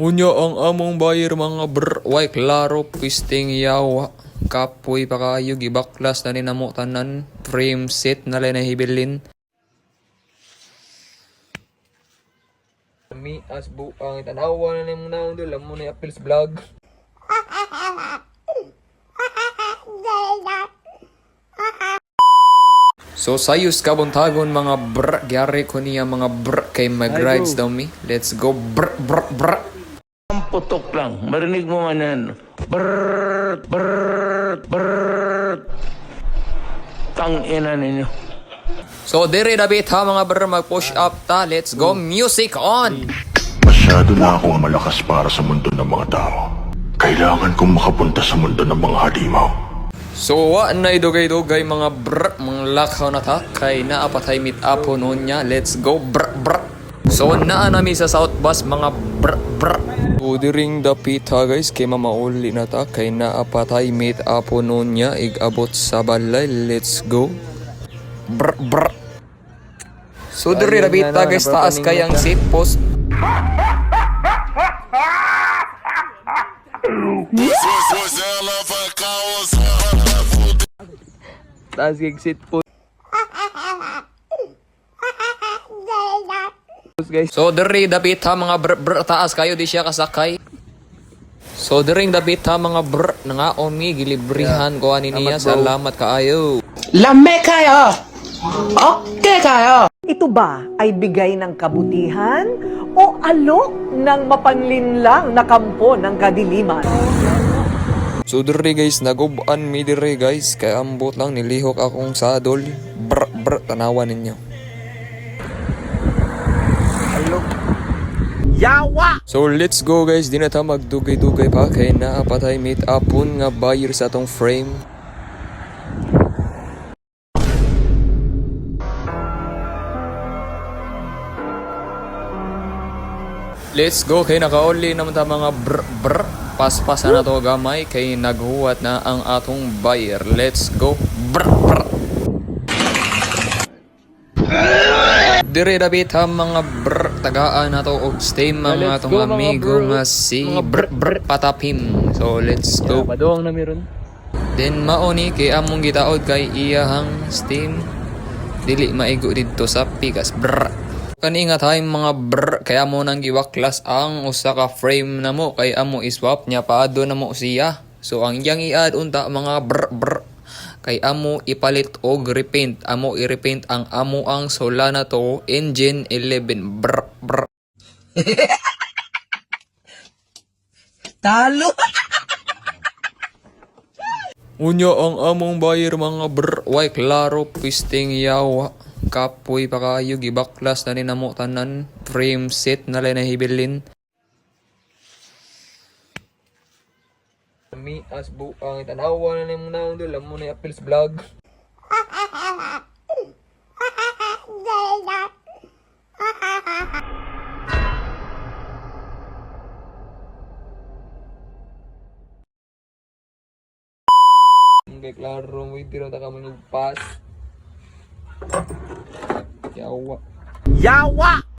Unyo ang among bayar mga way klaro pisting yawa. Kapoy pa kayo gibaklas na ni namo tanan frame set na lay na hibilin. Mi as buang tanawa na nimo na dula mo ni Apils vlog. So sayos kabuntagon mga gyari ko niya mga kay mag-rides daw mi. Let's go Ang putok lang. Marinig mo man yan. Brrrr, brrrr, brrrr. Tangina ninyo. So dire David ha mga mag-push up ta. Let's go music on. Masyado na akong malakas para sa mundo ng mga tao. Kailangan kong makapunta sa mundo ng mga halimaw. So wa na idugay-dugay mga mga lakaw na ta. Kay naapatay meet up noon niya. Let's go So naa nami sa South Bus mga So diring dapit ha guys. Kay mamauli na ta. Kay naapatay meet up noon niya. Igabot sa balay. Let's go So diri dapit ha guys. Taas kayang safe post. Taas kayang safe post. So diri dapit ha mga taas kayo di siya kasakay. So diring dapit ha mga nangaon mi gilibrihan ko ani niya. Salamat kaayo. Lame kayo! Okay kayo! Ito ba ay bigay ng kabutihan o alok ng mapanlinlang na kampo ng kadiliman? So diri guys, naguban mi diri guys. Kaya ambot lang nilihok akong sadol. Tanawan ninyo. Yawa! So let's go guys. Di na ta magdugay-dugay pa. Kaya naapatay meet upon nga buyer sa atong frame. Let's go kay nakauli naman ta mga paspasan na to gamay kay naghuwat na ang atong buyer. Let's go Dire David ha mga tagaan na to og stay mga atong amigo nga si patapim. So let's go. Paduang na meron. Then maoni kay among gitaod kay iyahang steam dili maigo didto sa pikas Kani nga time mga kaya mo nang giwaklas ang usa ka frame na mo kay amo iswap niya paado na mo siya. So ang yang i-add unta mga kay amo ipalit og repaint. Amo i-repaint ang amo ang Solana to engine 11 Talo! Unyo ang among bayar mga way klaro pisting yawa. Kapoy pa kayo gibaklas na ni namo tanan frame set na lay na hibilin. Mi as buang tanawa na nimo na dula mo ni Apils vlog. Hindi klaro mo itiro ta kamo pass. Yawa. Yawa!